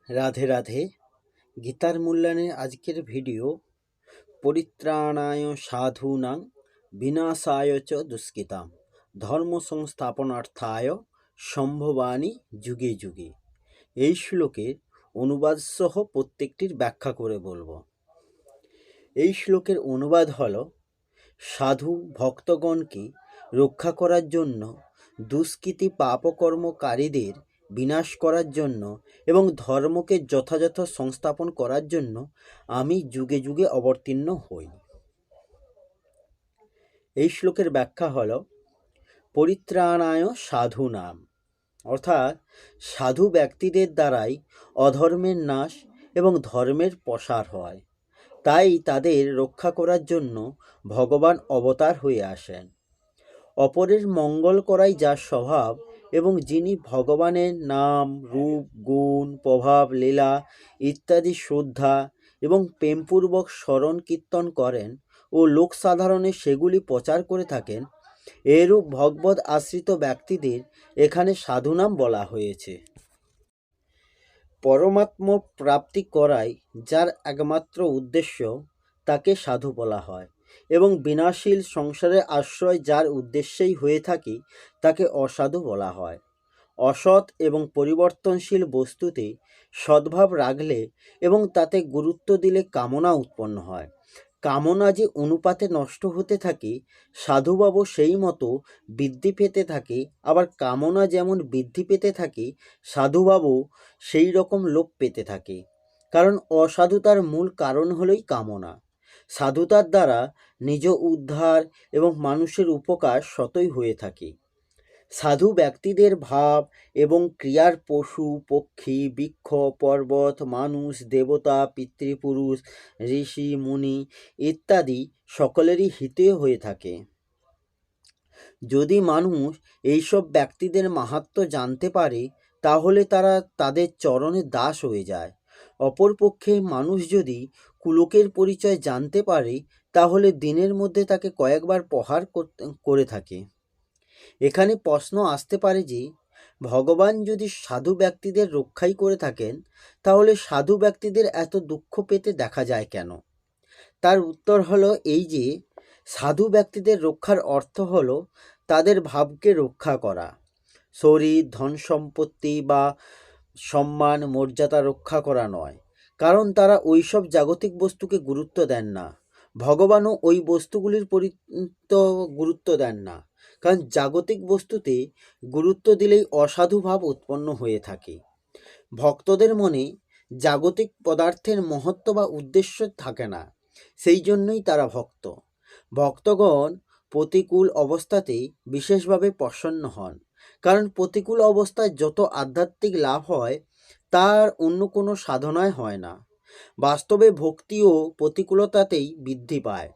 রাধে রাধে। গীতার মূল্যায়নের আজকের ভিডিও পরিত্রাণায় সাধূনাং বিনাশায় চ দুষ্কৃতাম ধর্ম সংস্থাপনার্থায় সম্ভবানি যুগে যুগে। এই শ্লোকের অনুবাদ সহ প্রত্যেকটির ব্যাখ্যা করে বলবো। এই শ্লোকের অনুবাদ হল, সাধু ভক্তগণকে রক্ষা করার জন্য, দুষ্কৃতী পাপকর্মকারীদের বিনাশ করার জন্য এবং ধর্মকে যথাযথ সংস্থাপন করার জন্য আমি যুগে যুগে অবতীর্ণ হই। এই শ্লোকের ব্যাখ্যা হল, পরিত্রাণায় সাধু নাম, অর্থাৎ সাধু ব্যক্তিদের দ্বারাই অধর্মের নাশ এবং ধর্মের প্রসার হয়। তাই তাদের রক্ষা করার জন্য ভগবান অবতার হয়ে আসেন। অপরের মঙ্গল করাই যার স্বভাব এবং যিনি ভগবানের নাম, রূপ, গুণ, প্রভাব, লীলা ইত্যাদি শ্রদ্ধা এবং প্রেমপূর্বক স্মরণ কীর্তন করেন ও লোকসাধারণে সেগুলি প্রচার করে থাকেন, এরূপ ভগবদ আশ্রিত ব্যক্তিদের এখানে সাধুনাম বলা হয়েছে। পরমাত্ম প্রাপ্তি করাই যার একমাত্র উদ্দেশ্য, তাকে সাধু বলা হয় এবং বিনাশীল সংসারের আশ্রয় যার উদ্দেশ্যেই হয়ে থাকে তাকে অসাধু বলা হয়। অসৎ এবং পরিবর্তনশীল বস্তুতে সদ্ভাব রাখলে এবং তাতে গুরুত্ব দিলে কামনা উৎপন্ন হয়। কামনা যে অনুপাতে নষ্ট হতে থাকে, সাধুভাবও সেই মতো বৃদ্ধি পেতে থাকে। আবার কামনা যেমন বৃদ্ধি পেতে থাকে, সাধুভাবও সেই রকম লোপ পেতে থাকে। কারণ অসাধুতার মূল কারণ হলোই কামনা। সাধুতার দ্বারা নিজ উদ্ধার এবং মানুষের উপকার স্বতই হয়ে থাকে। সাধু ব্যক্তিদের ভাব এবং ক্রিয়ার পশু, পক্ষী, বৃক্ষ, পর্বত, মানুষ, দেবতা, পিতৃপুরুষ, ঋষি, মুনি ইত্যাদি সকলেরই হিতে হয়ে থাকে। যদি মানুষ এইসব ব্যক্তিদের মাহাত্ম্য জানতে পারে, তাহলে তারা তাদের চরণে দাস হয়ে যায়। অপরপক্ষে মানুষ যদি কুলোকের পরিচয় জানতে পারে, তাহলে দিনের মধ্যে তাকে কয়েকবার প্রহার করে থাকে। এখানে প্রশ্ন আসতে পারে যে, ভগবান যদি সাধু ব্যক্তিদের রক্ষাই করে থাকেন, তাহলে সাধু ব্যক্তিদের এত দুঃখ পেতে দেখা যায় কেন? তার উত্তর হলো এই যে, সাধু ব্যক্তিদের রক্ষার অর্থ হলো তাদের ভাবকে রক্ষা করা। শরীর, ধন সম্পত্তি বা সম্মান মর্যাদা রক্ষা করা নয়, কারণ তারা ওইসব জাগতিক বস্তুকে গুরুত্ব দেন না। ভগবানও ওই বস্তুগুলির গুরুত্ব দেন না, কারণ জাগতিক বস্তুতে গুরুত্ব দিলেই অসাধু ভাব উৎপন্ন হয়ে থাকে। ভক্তদের মনে জাগতিক পদার্থের মহত্ব বা উদ্দেশ্য থাকে না, সেই জন্যই তারা ভক্ত। ভক্তগণ প্রতিকূল অবস্থাতেই বিশেষভাবে প্রসন্ন হন, কারণ প্রতিকূল অবস্থায় যত আধ্যাত্মিক লাভ হয় তার অন্য কোনো সাধনায় হয় না। বাস্তবে ভক্তিও প্রতিকূলতাতেই বৃদ্ধি পায়।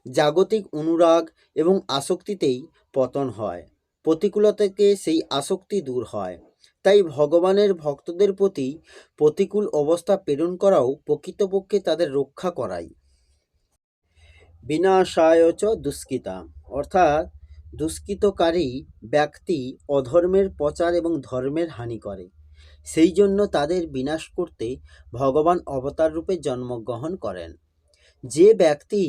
জাগতিক অনুরাগ এবং আসক্তিতেই পতন হয়, প্রতিকূলতা থেকে সেই আসক্তি দূর হয়। তাই ভগবানের ভক্তদের প্রতি প্রতিকূল অবস্থা প্রেরণ করাও প্রকৃতপক্ষে তাদের রক্ষা করাই। বিনাশায় চ দুষ্কৃতাম, অর্থাৎ দুষ্কৃতকারী ব্যক্তি অধর্মের প্রচার এবং ধর্মের হানি করে, সেই জন্য তাদের বিনাশ করতে ভগবান অবতার রূপে জন্মগ্রহণ করেন। যে ব্যক্তি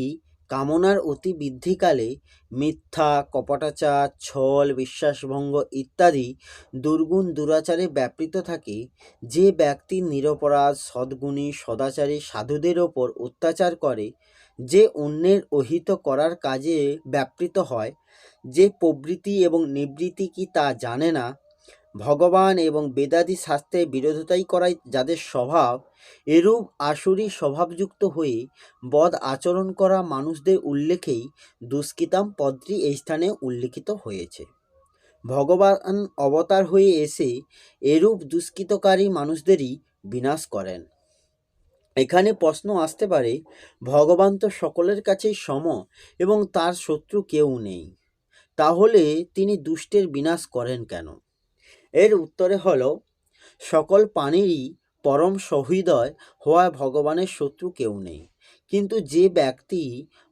কামনার অতি বৃদ্ধিকালে মিথ্যা, কপটাচার, ছল, বিশ্বাসভঙ্গ ইত্যাদি দুর্গুণ দুরাচারে ব্যাপৃত থাকে, যে ব্যক্তি নিরপরাধ, সদ্গুণী, সদাচারী সাধুদের ওপর অত্যাচার করে, যে অন্যের অহিত করার কাজে ব্যাপৃত হয়, যে প্রবৃত্তি এবং নিবৃত্তি কি তা জানে না, ভগবান এবং বেদাদি শাস্ত্রের বিরোধিতাই করাই যাদের স্বভাব, এরূপ আসুরি স্বভাবযুক্ত হয়ে বদ আচরণ করা মানুষদের উল্লেখেই দুষ্কৃতাম পদটি এই স্থানে উল্লিখিত হয়েছে। ভগবান অবতার হয়ে এসে এরূপ দুষ্কৃতকারী মানুষদেরই বিনাশ করেন। এখানে প্রশ্ন আসতে পারে, ভগবান তো সকলের কাছেই সম এবং তার শত্রু কেউ নেই, তাহলে তিনি দুষ্টের বিনাশ করেন কেন? এর উত্তরে হলো, সকল প্রাণীরই পরম সহৃদয় হওয়া ভগবানের শত্রু কেউ নেই, কিন্তু যে ব্যক্তি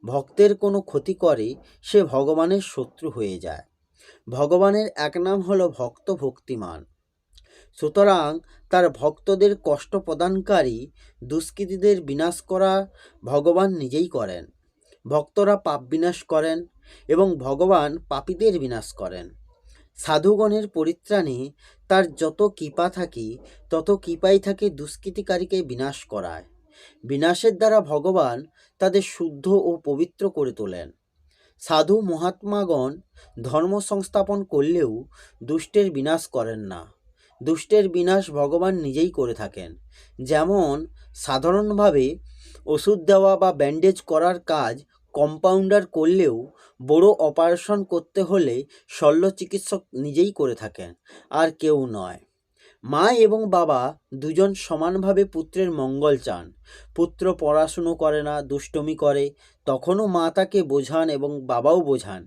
ভক্তের কোনো ক্ষতি করে সে ভগবানের শত্রু হয়ে যায়। ভগবানের এক নাম হলো ভক্ত ভক্তিমান। সুতরাং তার ভক্তদের কষ্ট প্রদানকারী দুষ্কৃতীদের বিনাশ করা ভগবান নিজেই করেন। ভক্তরা পাপ বিনাশ করেন এবং ভগবান পাপীদের বিনাশ করেন। সাধুগণের পরিত্রাণে তার যত কৃপা থাকে তত কৃপাই থাকে দুষ্কৃতিকারীকে বিনাশ করায়। বিনাশের দ্বারা ভগবান তাদের শুদ্ধ ও পবিত্র করে তোলেন। সাধু মহাত্মাগণ ধর্ম সংস্থাপন করলেও দুষ্টের বিনাশ করেন না। দুষ্টের বিনাশ ভগবান নিজেই করে থাকেন। যেমন সাধারণভাবে ওষুধ দেওয়া বা ব্যান্ডেজ করার কাজ কম্পাউন্ডার করলেও বড় অপারেশন করতে হলে শল্য চিকিৎসক নিজেই করে থাকেন, আর কেউ নয়। মা এবং বাবা দুজন সমানভাবে পুত্রের মঙ্গল চান। পুত্র পড়াশুনো করে না, দুষ্টুমি করে, তখনও মা তাকে বোঝান এবং বাবাও বোঝান।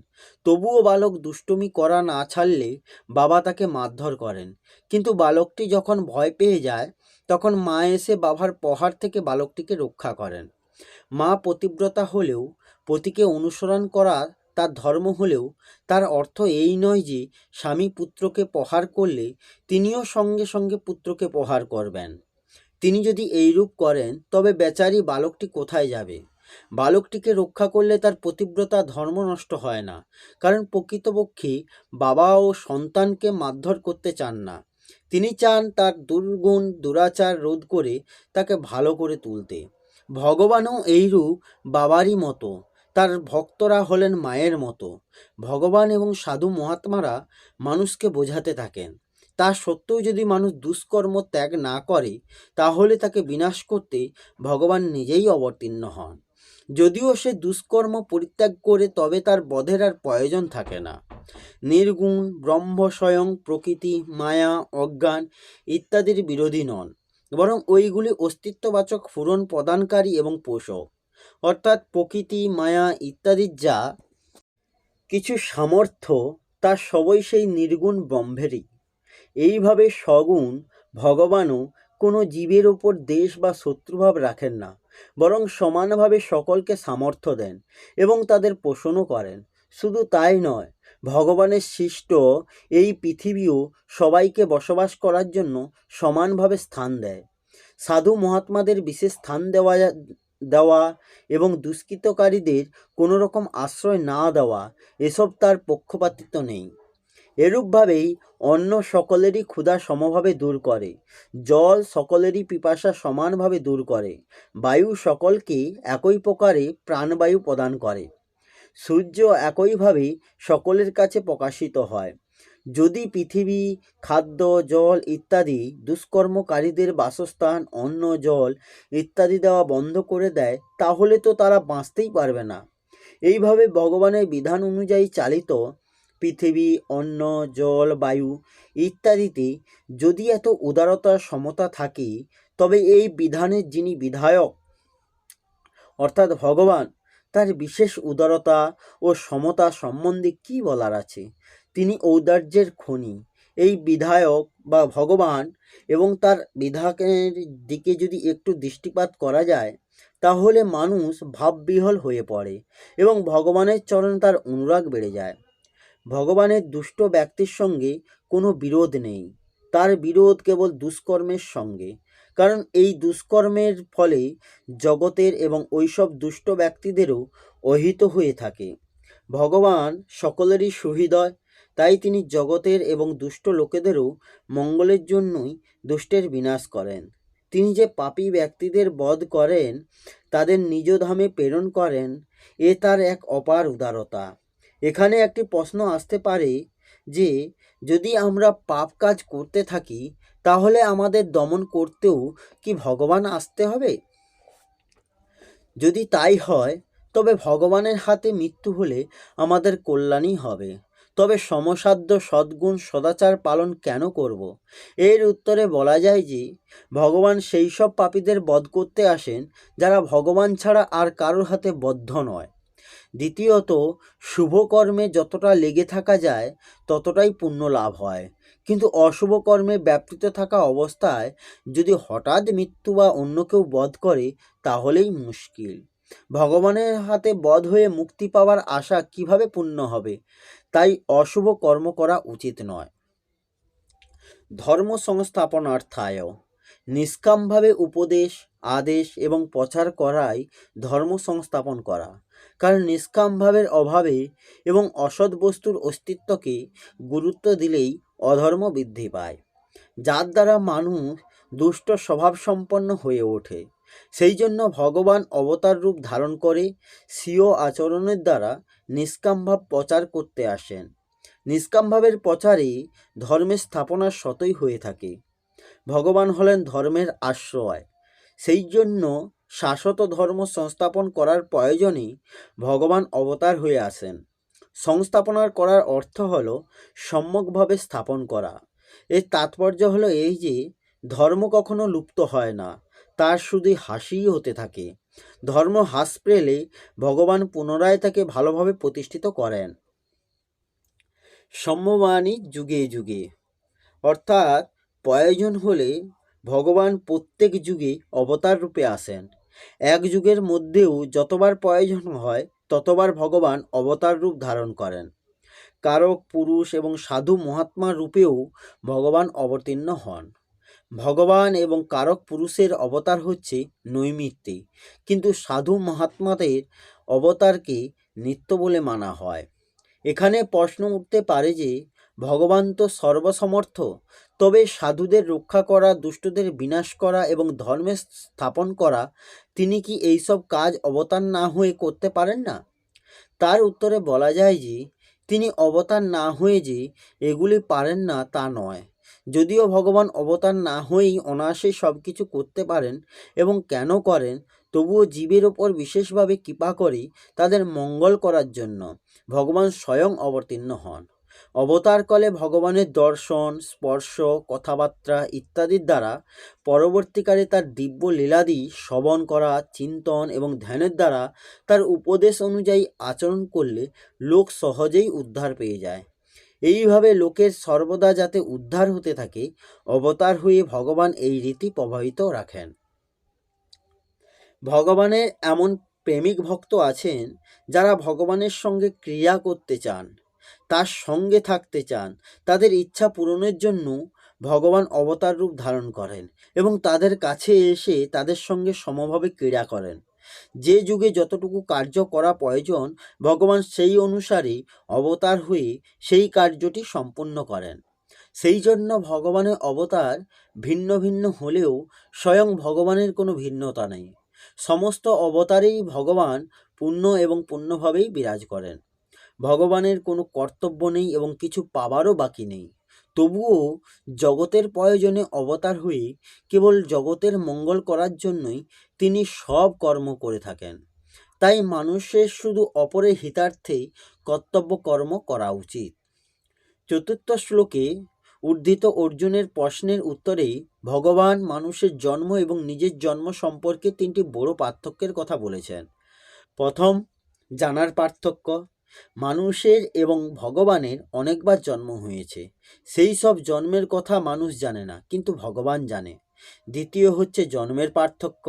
তবুও বালক দুষ্টুমি করা না ছাড়লে বাবা তাকে মারধর করেন। কিন্তু বালকটি যখন ভয় পেয়ে যায় তখন মা এসে বাবার প্রহার থেকে বালকটিকে রক্ষা করেন। মা পতিব্রতা হলেও পতিকে অনুসরণ করা তার ধর্ম হলেও তার অর্থ এই নয় যে স্বামী পুত্রকে প্রহার করলে তিনিও সঙ্গে সঙ্গে পুত্রকে প্রহার করবেন। তিনি যদি এইরূপ করেন তবে বেচারি বালকটি কোথায় যাবে? বালকটিকে রক্ষা করলে তার পতিব্রতা ধর্ম নষ্ট হয় না, কারণ প্রকৃতপক্ষে বাবা ও সন্তানকে মারধর করতে চান না। তিনি চান তার দুর্গুণ দুরাচার রোধ করে তাকে ভালো করে তুলতে। ভগবানও এইরূপ বাবারই মতো, তার ভক্তরা হলেন মায়ের মতো। ভগবান এবং সাধু মহাত্মারা মানুষকে বোঝাতে থাকেন। তা সত্ত্বেও যদি মানুষ দুষ্কর্ম ত্যাগ না করে তাহলে তাকে বিনাশ করতে ভগবান নিজেই অবতীর্ণ হন। যদিও সে দুষ্কর্ম পরিত্যাগ করে তবে তার বধের আর প্রয়োজন থাকে না। নির্গুণ ব্রহ্ম স্বয়ং প্রকৃতি, মায়া, অজ্ঞান ইত্যাদির বিরোধী নন, বরং ওইগুলি অস্তিত্ববাচক ফুরন প্রদানকারী এবং পোষক। অর্থাৎ প্রকৃতি, মায়া ইত্যাদির যা কিছু সামর্থ্য তা সবই সেই নির্গুণ ব্রহ্মেরই। এইভাবে সগুণ ভগবানও কোনো জীবের ওপর দ্বেষ বা শত্রুভাব রাখেন না, বরং সমানভাবে সকলকে সামর্থ্য দেন এবং তাদের পোষণও করেন। শুধু তাই নয়, ভগবানের সৃষ্ট এই পৃথিবীও সবাইকে বসবাস করার জন্য সমানভাবে স্থান দেয়। সাধু মহাত্মাদের বিশেষ স্থান দেওয়া এবং দুষ্কৃতকারীদের কোনো রকম আশ্রয় না দেওয়া, এসব তার পক্ষপাতিত্ব নেই। এরূপভাবেই অন্ন সকলেরই ক্ষুধা সমভাবে দূর করে, জল সকলেরই পিপাসা সমানভাবে দূর করে, বায়ু সকলকে একই প্রকারে প্রাণবায়ু প্রদান করে, সূর্য একইভাবে সকলের কাছে প্রকাশিত হয়। যদি পৃথিবী খাদ্য, জল ইত্যাদি দুষ্কর্মকারীদের বাসস্থান, অন্ন, জল ইত্যাদি দেওয়া বন্ধ করে দেয় তাহলে তো তারা বাঁচতেই পারবে না। এইভাবে ভগবানের বিধান অনুযায়ী চালিত পৃথিবী, অন্ন, জল, বায়ু ইত্যাদিতে যদি এত উদারতা সমতা থাকে তবে এই বিধানের যিনি বিধায়ক অর্থাৎ ভগবান, তার বিশেষ উদারতা ও সমতা সম্বন্ধে কী বলার আছে? তিনি ঔদার্যের খনি। এই বিধায়ক বা ভগবান এবং তার বিধানের দিকে যদি একটু দৃষ্টিপাত করা যায় তাহলে মানুষ ভাববিহ্বল হয়ে পড়ে এবং ভগবানের চরণে তার অনুরাগ বেড়ে যায়। ভগবানের দুষ্ট ব্যক্তির সঙ্গে কোনো বিরোধ নেই, তার বিরোধ কেবল দুষ্কর্মের সঙ্গে, কারণ এই দুষ্কর্মের ফলে জগতের এবং ওইসব দুষ্ট ব্যক্তিদেরও অহিত হয়ে থাকে। ভগবান সকলেরই সুহৃদয়, তাই তিনি জগতের এবং দুষ্ট লোকেদেরও মঙ্গলের জন্যই দুষ্টের বিনাশ করেন। তিনি যে পাপী ব্যক্তিদের বধ করেন, তাদের নিজ ধামে প্রেরণ করেন, এ তার এক অপার উদারতা। এখানে একটি প্রশ্ন আসতে পারে যে যদি আমরা পাপ কাজ করতে থাকি তাহলে আমাদের দমন করতেও কি ভগবান আসতে হবে? যদি তাই হয় তবে ভগবানের হাতে মৃত্যু হলে আমাদের কল্যাণই হবে। তবে সমসাধ্য সদ্গুণ সদাচার পালন কেন করব? এর উত্তরে বলা যায় যে ভগবান সেই সব পাপীদের বধ করতে আসেন যারা ভগবান ছাড়া আর কারোর হাতে বদ্ধ নয়। দ্বিতীয়ত, শুভ কর্মে যতটা লেগে থাকা যায় ততটাই পুণ্য লাভ হয়, কিন্তু অশুভ কর্মে ব্যাপৃত থাকা অবস্থায় যদি হঠাৎ মৃত্যু বা অন্য কেউ বধ করে তাহলেই মুশকিল। ভগবানের হাতে বধ হয়ে মুক্তি পাওয়ার আশা কিভাবে পূর্ণ হবে? তাই অশুভ কর্ম করা উচিত নয়। ধর্ম সংস্থাপনার্থায়, নিষ্কামভাবে উপদেশ, আদেশ এবং প্রচার করাই ধর্ম সংস্থাপন করা। কারণ নিষ্কামভাবের অভাবে এবং অসৎ বস্তুর অস্তিত্বকে গুরুত্ব দিলেই অধর্ম বৃদ্ধি পায়, যার দ্বারা মানুষ দুষ্ট স্বভাবসম্পন্ন হয়ে ওঠে। সেই জন্য ভগবান অবতার রূপ ধারণ করে স্বীয় আচরণের দ্বারা নিষ্কামভাব প্রচার করতে আসেন। নিষ্কামভাবের প্রচারে ধর্মের স্থাপনা স্বতই হয়ে থাকে। ভগবান হলেন ধর্মের আশ্রয়। সেই জন্য শাশ্বত ধর্ম সংস্থাপন করার প্রয়োজনে ভগবান অবতার হয়ে আসেন। সংস্থাপনা করার অর্থ হল সম্যকভাবে স্থাপন করা। এর তাৎপর্য হলো এই যে ধর্ম কখনো লুপ্ত হয় না, তার শুধু হাসিই হতে থাকে। ধর্ম হ্রাস পেলে ভগবান পুনরায় তাকে ভালোভাবে প্রতিষ্ঠিত করেন। সম্যবাণী যুগে যুগে, অর্থাৎ প্রয়োজন হলে ভগবান প্রত্যেক যুগে অবতার রূপে আসেন। এক যুগের মধ্যেও যতবার প্রয়োজন হয় ততবার ভগবান অবতার রূপ ধারণ করেন। কারক পুরুষ এবং সাধু মহাত্মা রূপেও ভগবান অবতীর্ণ হন। ভগবান এবং কারক পুরুষের অবতার হচ্ছে নৈমিত্তিক, কিন্তু সাধু মহাত্মাদের অবতারকে নিত্য বলে মানা হয়। এখানে প্রশ্ন উঠতে পারে যে ভগবান তো সর্বসমর্থ, তবে সাধুদের রক্ষা করা, দুষ্টদের বিনাশ করা এবং ধর্মের স্থাপন করা, তিনি কি এইসব কাজ অবতার না হয়ে করতে পারেন না? তার উত্তরে বলা যায় যে তিনি অবতার না হয়ে যে এগুলি পারেন না তা নয়। যদিও ভগবান অবতার না হয়েই অনায়াসে সব কিছু করতে পারেন এবং কেন করেন, তবুও জীবের ওপর বিশেষভাবে কৃপা করে তাদের মঙ্গল করার জন্য ভগবান স্বয়ং অবতীর্ণ হন। অবতারকালে ভগবানের দর্শন, স্পর্শ, কথাবার্তা ইত্যাদির দ্বারা পরবর্তীকালে তার দিব্য লীলাদি শ্রবণ করা, চিন্তন এবং ধ্যানের দ্বারা তার উপদেশ অনুযায়ী আচরণ করলে লোক সহজেই উদ্ধার পেয়ে যায়। এইভাবে লোকের সর্বদা যাতে উদ্ধার হতে থাকে, অবতার হয়ে ভগবান এই রীতি প্রভাবিত রাখেন। ভগবানের এমন প্রেমিক ভক্ত আছেন যারা ভগবানের সঙ্গে ক্রিয়া করতে চান, তার সঙ্গে থাকতে চান। তাদের ইচ্ছা পূরণের জন্য ভগবান অবতার রূপ ধারণ করেন এবং তাদের কাছে এসে তাদের সঙ্গে সমভাবে ক্রীড়া করেন। যে যুগে যতটুকু কার্য করা প্রয়োজন, ভগবান সেই অনুসারে অবতার হয়ে সেই কার্যটি সম্পূর্ণ করেন। সেই জন্য ভগবানের অবতার ভিন্ন ভিন্ন হলেও স্বয়ং ভগবানের কোনো ভিন্নতা নেই। সমস্ত অবতারেই ভগবান পূর্ণ এবং পূর্ণভাবেই বিরাজ করেন। ভগবানের কোনো কর্তব্য নেই এবং কিছু পাবারও বাকি নেই। তবুও জগতের প্রয়োজনে অবতার হয়ে কেবল জগতের মঙ্গল করার জন্যই তিনি সব কর্ম করে থাকেন। তাই মানুষের শুধু অপরের হিতার্থেই কর্তব্য কর্ম করা উচিত। চতুর্থ শ্লোকে উদ্ধৃত অর্জুনের প্রশ্নের উত্তরে ভগবান মানুষের জন্ম এবং নিজের জন্ম সম্পর্কে তিনটি বড় পার্থক্যের কথা বলেছেন। প্রথম, জানার পার্থক্য। মানুষের এবং ভগবানের অনেকবার জন্ম হয়েছে, সেই সব জন্মের কথা মানুষ জানে না, কিন্তু ভগবান জানে। দ্বিতীয় হচ্ছে জন্মের পার্থক্য।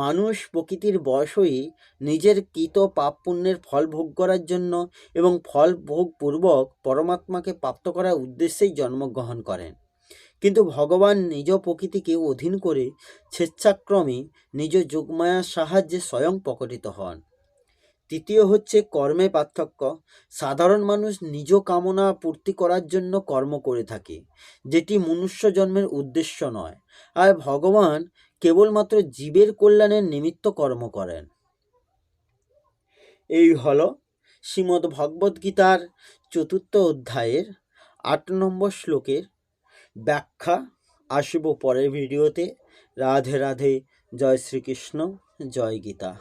মানুষ প্রকৃতির বশ হয়ে নিজের কৃত পাপ পুণ্যের ফল ভোগ করার জন্য এবং ফল ভোগ পূর্বক পরমাত্মাকে প্রাপ্ত করার উদ্দেশ্যেই জন্মগ্রহণ করেন, কিন্তু ভগবান নিজ প্রকৃতিকে অধীন করে স্বেচ্ছাক্রমে নিজ যোগমায়ার সাহায্যে স্বয়ং প্রকটিত হন। তৃতীয় হচ্ছে কর্মের পার্থক্য। সাধারণ মানুষ নিজ কামনা পূর্তি করার জন্য কর্ম করে থাকে, যেটি মনুষ্য জন্মের উদ্দেশ্য নয়, আর ভগবান কেবলমাত্র জীবের কল্যাণের নিমিত্ত কর্ম করেন। এই হল শ্রীমদ্ ভগবদ্গীতার 4th অধ্যায়ের 8 নম্বর শ্লোকের ব্যাখ্যা। আসব পরের ভিডিওতে। রাধে রাধে। জয় শ্রীকৃষ্ণ। জয় গীতা।